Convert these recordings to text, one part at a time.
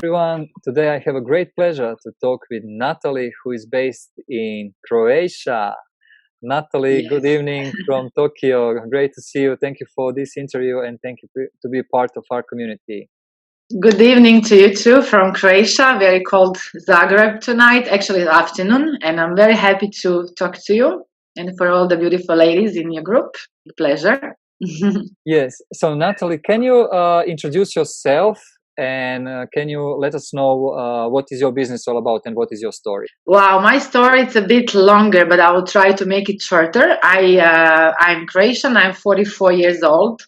everyone. Today I have a great pleasure to talk with Natali, who is based in Croatia. Natali, Yes. good evening from Tokyo. Great to see you. Thank you for this interview and thank you to be part of our community. Good evening to you too from Croatia. Very cold Zagreb tonight, actually afternoon, and I'm very happy to talk to you and for all the beautiful ladies in your group. Pleasure. Yes. So Natali, can you introduce yourself and can you let us know what is your business all about and what is your story? Wow, my story is a bit longer, but I will try to make it shorter. I'm Croatian. I'm 44 years old,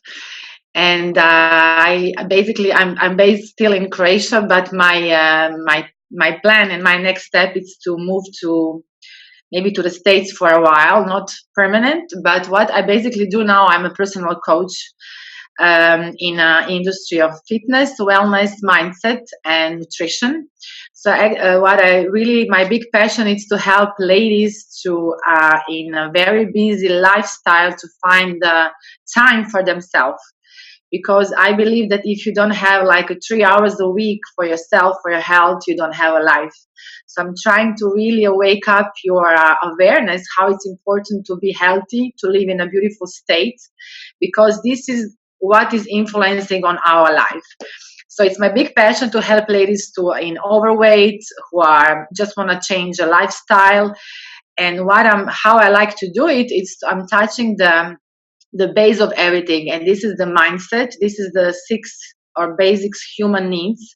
and I'm based still in Croatia. But my plan and my next step is to move to maybe to the States for a while, not permanent. But what I basically do now, I'm a personal coach in industry of fitness, wellness, mindset, and nutrition. So my big passion is to help ladies to, in a very busy lifestyle, to find the time for themselves. Because I believe that if you don't have like 3 hours a week for yourself, for your health, you don't have a life. So I'm trying to really wake up your awareness how it's important to be healthy, to live in a beautiful state, because this is what is influencing on our life. So it's my big passion to help ladies to in overweight who are just want to change a lifestyle. And how I like to do it is I'm touching the base of everything, and this is the mindset. This is the 6 or basics human needs,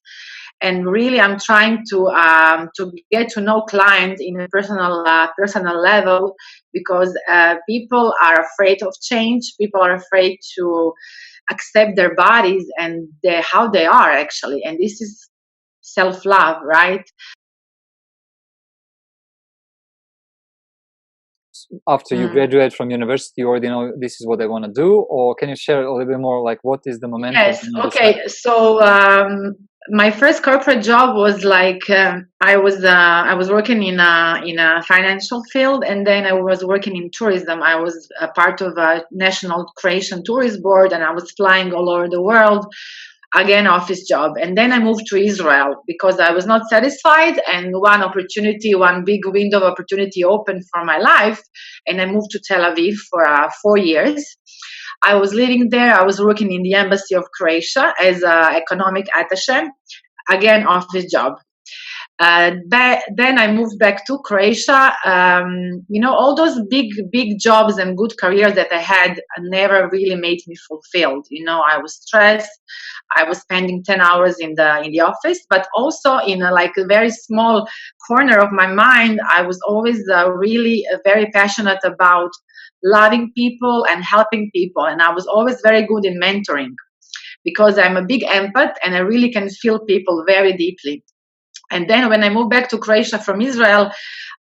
and really I'm trying to get to know clients in a personal level, because people are afraid of change. People are afraid to accept their bodies and how they are actually, and this is self-love, right? After you graduate from university, you already know this is what I want to do, or can you share a little bit more, like what is the momentum? Yes. Okay. So my first corporate job was like I was working in a financial field, and then I was working in tourism. I was a part of a national Croatian tourist board, and I was flying all over the world. Again, office job. And then I moved to Israel because I was not satisfied, and one big window of opportunity opened for my life, and I moved to Tel Aviv for 4 years. I was living there. I was working in the embassy of Croatia as an economic attaché, again office job. Then I moved back to Croatia. All those big jobs and good careers that I had never really made me fulfilled. I was stressed. I was spending 10 hours in the office, but also in a very small corner of my mind, I was always really very passionate about loving people and helping people, and I was always very good in mentoring, because I'm a big empath and I really can feel people very deeply. And then when I moved back to Croatia from Israel,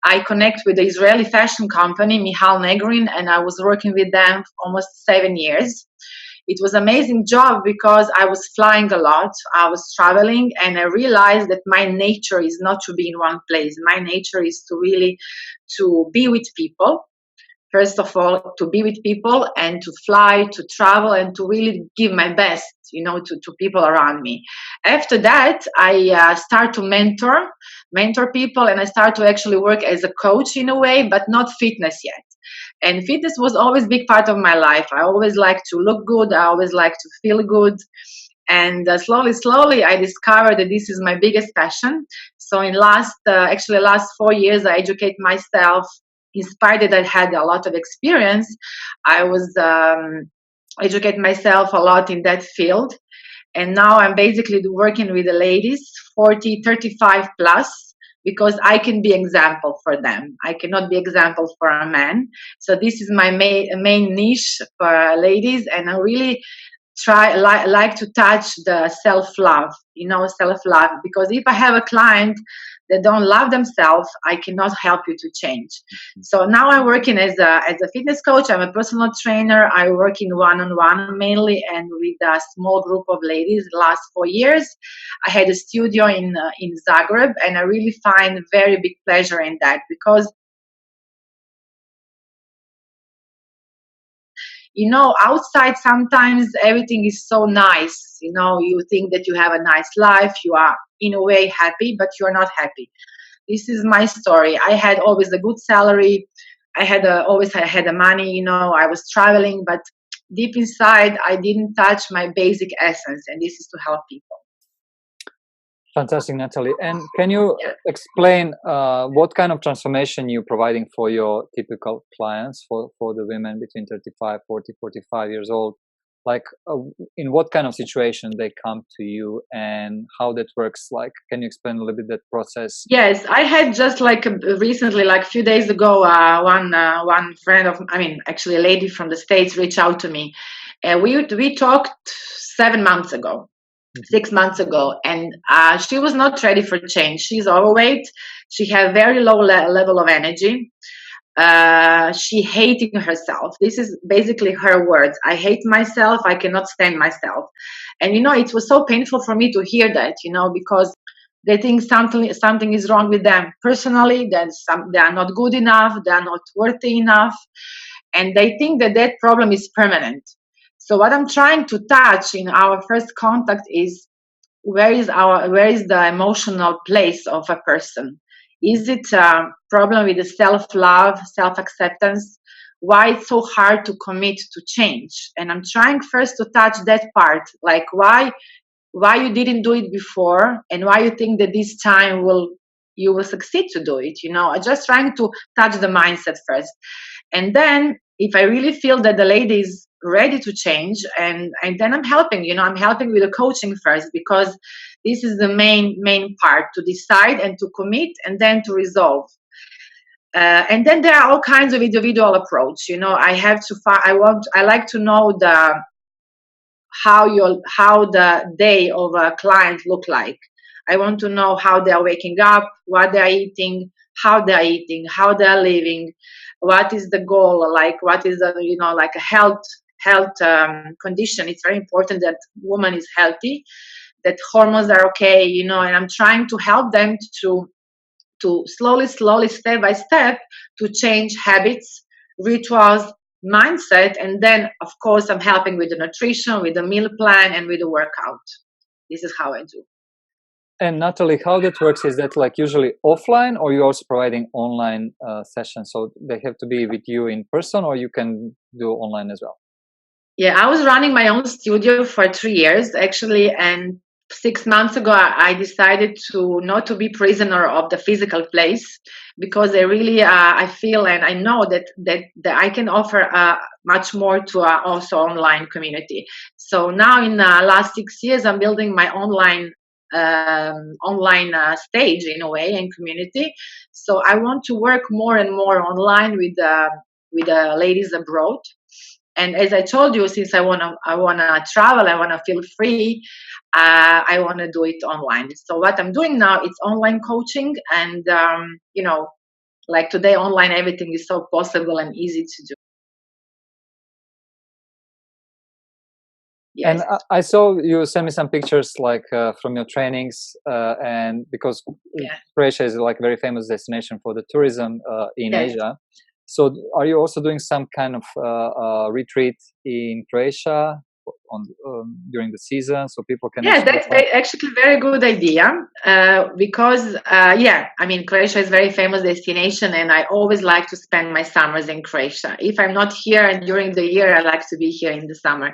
I connect with the Israeli fashion company, Michal Negrin, and I was working with them for almost 7 years. It was an amazing job because I was flying a lot, I was traveling, and I realized that my nature is not to be in one place. My nature is to be with people. First of all, to be with people and to fly, to travel, and to really give my best, to people around me. After that, I start to mentor people, and I start to actually work as a coach in a way, but not fitness yet. And fitness was always a big part of my life. I always like to look good. I always like to feel good. And slowly, I discovered that this is my biggest passion. So in last 4 years, I educate myself. In spite that I had a lot of experience, I was educate myself a lot in that field. And now I'm basically working with the ladies 40, 35 plus, because I can be example for them. I cannot be example for a man. So this is my main niche for ladies, and I really like to touch the self-love, self-love, because if I have a client that don't love themselves, I cannot help you to change. So now I'm working as a fitness coach. I'm a personal trainer. I work in one-on-one mainly, and with a small group of ladies. The last 4 years, I had a studio in Zagreb, and I really find very big pleasure in that, because outside sometimes everything is so nice. You think that you have a nice life, you are in a way happy, but you're not happy. This is my story. I had always a good salary. I had the money, I was traveling, but deep inside, I didn't touch my basic essence, and this is to help people. Fantastic, Natali. And can you explain what kind of transformation you're providing for your typical clients, for the women between 35, 40, 45 years old? Like, in what kind of situation they come to you and how that works? Like, can you explain a little bit that process? Yes, I had just recently, like a few days ago, one friend actually a lady from the States reached out to me. We talked 7 months ago. 6 months ago, and she was not ready for change. She's overweight. She had very low level of energy. She hating herself. This is basically her words. I hate myself. I cannot stand myself. And it was so painful for me to hear that. Because they think something is wrong with them personally. That they are not good enough. They are not worthy enough, and they think that problem is permanent. So what I'm trying to touch in our first contact is where is the emotional place of a person? Is it a problem with the self-love, self-acceptance? Why it's so hard to commit to change? And I'm trying first to touch that part, like why you didn't do it before, and why you think that this time you will succeed to do it. I'm just trying to touch the mindset first, and then if I really feel that the lady is ready to change, and then I'm helping. I'm helping with the coaching first, because this is the main part, to decide and to commit, and then to resolve. And then there are all kinds of individual approach. I like to know how the day of a client look like. I want to know how they are waking up, what they are eating, how they are living, what is the goal, like what is like a health condition. It's very important that woman is healthy, that hormones are okay, and I'm trying to help them to slowly, step by step, to change habits, rituals, mindset, and then of course I'm helping with the nutrition, with the meal plan, and with the workout. This is how I do. And Natali, how that works, is that like usually offline, or you're also providing online sessions? So they have to be with you in person, or you can do online as well? Yeah, I was running my own studio for 3 years actually, and 6 months ago I decided to not to be prisoner of the physical place, because I really I feel and I know that I can offer much more to also online community. So now in the last 6 years I'm building my online stage in a way, and community. So I want to work more and more online with the ladies abroad. And as I told you, since I wanna travel, I wanna feel free. I wanna do it online. So what I'm doing now, it's online coaching, and like today, online everything is so possible and easy to do. Yes. And I saw you send me some pictures like from your trainings, and because Croatia is like a very famous destination for the tourism in Asia. So are you also doing some kind of retreat in Croatia during the season, so people can? Yeah, that's actually a very good idea, because Croatia is a very famous destination, and I always like to spend my summers in Croatia. If I'm not here during the year, I like to be here in the summer.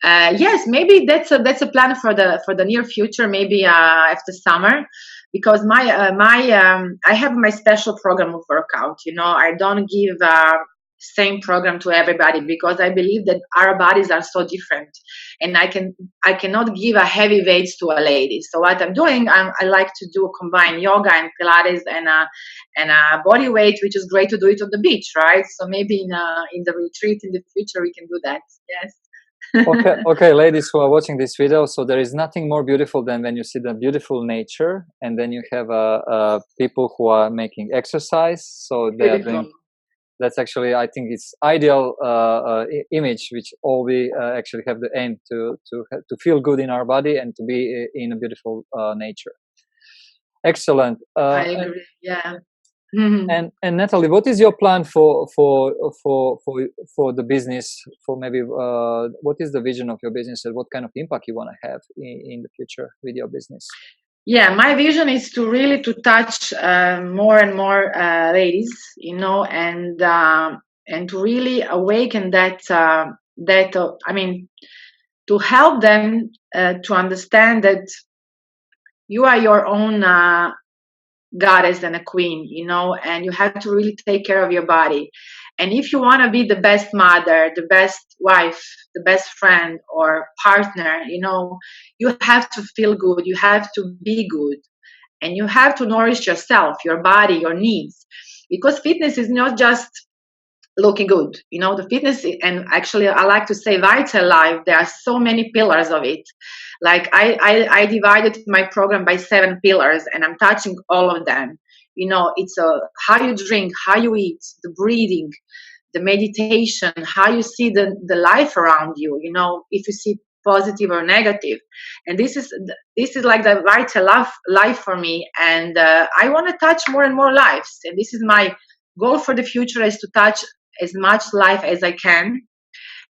Yes, maybe that's a plan for the near future. Maybe after summer, because I have my special program of workout. I don't give same program to everybody, because I believe that our bodies are so different, and I cannot give a heavy weights to a lady. So what I'm doing, I like to do combine yoga and Pilates and body weight, which is great to do it on the beach, right? So maybe in the retreat in the future we can do that. Yes. Okay, ladies who are watching this video, so there is nothing more beautiful than when you see the beautiful nature, and then you have people who are making exercise. So they are doing. That's actually, I think, it's ideal image, which all we actually have the aim to feel good in our body and to be in a beautiful nature. Excellent. I agree. Yeah. And Natali, what is your plan for the business? For maybe what is the vision of your business, and what kind of impact you want to have in the future with your business? Yeah, my vision is to really to touch more and more ladies, you know, and to really awaken that I mean, to help them to understand that you are your own goddess and a queen, you know, and you have to really take care of your body. And if you want to be the best mother, the best wife, the best friend or partner, you know, you have to feel good, you have to be good, and you have to nourish yourself, your body, your needs. Because fitness is not just looking good, you know, the fitness, and actually I like to say vital life, there are so many pillars of it. Like I divided my program by 7 pillars, and I'm touching all of them. You know, it's how you drink, how you eat, the breathing, the meditation, how you see the life around you, you know, if you see positive or negative. And this is like the vital life for me. And I want to touch more and more lives, and this is my goal for the future, is to touch as much life as I can,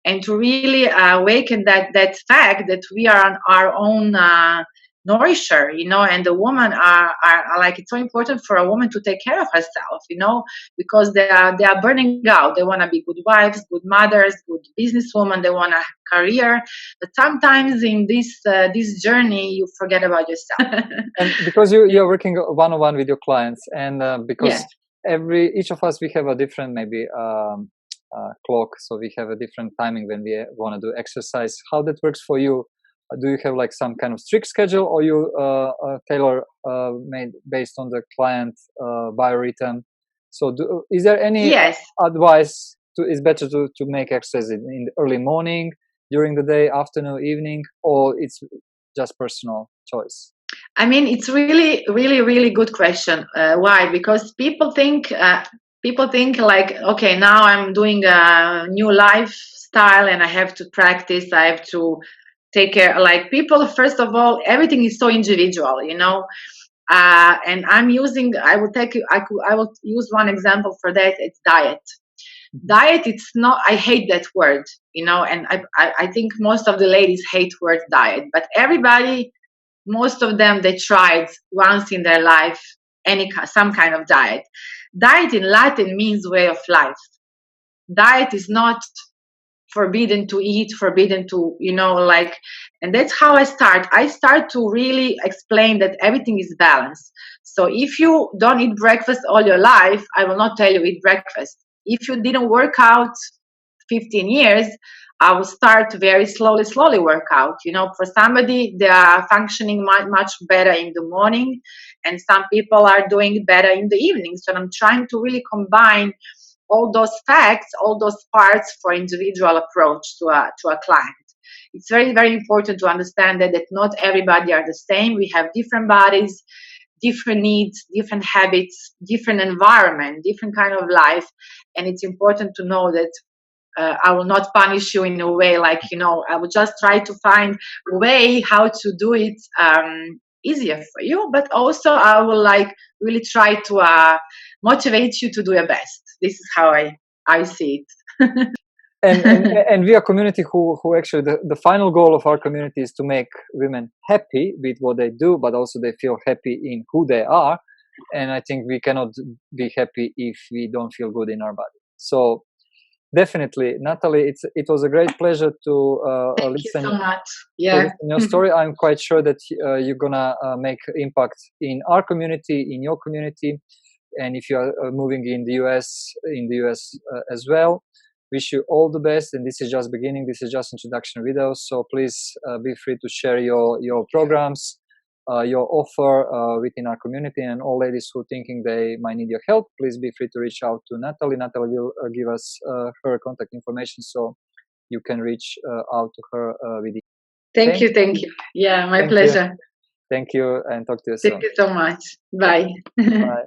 and to really awaken that fact that we are our own nourisher, you know, and the women are like, it's so important for a woman to take care of herself, you know, because they are burning out. They want to be good wives, good mothers, good businesswomen. They want a career, but sometimes in this journey you forget about yourself. And because you're working one-on-one with your clients, and because each of us, we have a different maybe clock, so we have a different timing when we want to do exercise. How that works for you? Do you have like some kind of strict schedule, or you tailor made based on the client biorhythm? So is there any advice is better to make exercise in the early morning, during the day, afternoon, evening, or it's just personal choice? I mean, it's really, really, really good question. Why? Because people think like, okay, now I'm doing a new lifestyle and I have to practice, I have to take care. Like, people, first of all, everything is so individual, you know. And I will use one example for that. It's diet. Diet, it's not, I hate that word, you know, and I think most of the ladies hate word diet, but everybody, most of them, they tried once in their life some kind of diet. Diet in Latin means way of life. Diet is not forbidden to eat, forbidden to, you know, like, and that's how I start to really explain that everything is balanced. So if you don't eat breakfast all your life, I will not tell you eat breakfast. If you didn't work out 15 years, I will start very slowly work out. You know, for somebody, they are functioning much better in the morning, and some people are doing better in the evening. So I'm trying to really combine all those facts, all those parts for individual approach to a client. It's very, very important to understand that not everybody are the same. We have different bodies, different needs, different habits, different environment, different kind of life. And it's important to know that I will not punish you in a way like, you know, I will just try to find a way how to do it easier for you, but also I will like really try to motivate you to do your best. This is how I see it. and we are a community who actually the final goal of our community is to make women happy with what they do, but also they feel happy in who they are. And I think we cannot be happy if we don't feel good in our body. So definitely, Natali, it was a great pleasure to listen. Thank you so much. To listen your story. I'm quite sure that you're gonna make impact in our community, in your community, and if you are moving in the US as well. Wish you all the best, and this is just beginning. This is just introduction video, so please be free to share your programs, your offer within our community, and all ladies who thinking they might need your help, please be free to reach out to Natali. Natali will give us her contact information, so you can reach out to her with it. Thank you. Yeah, my pleasure. Thank you, and talk to you soon. Thank you so much. Bye. Bye.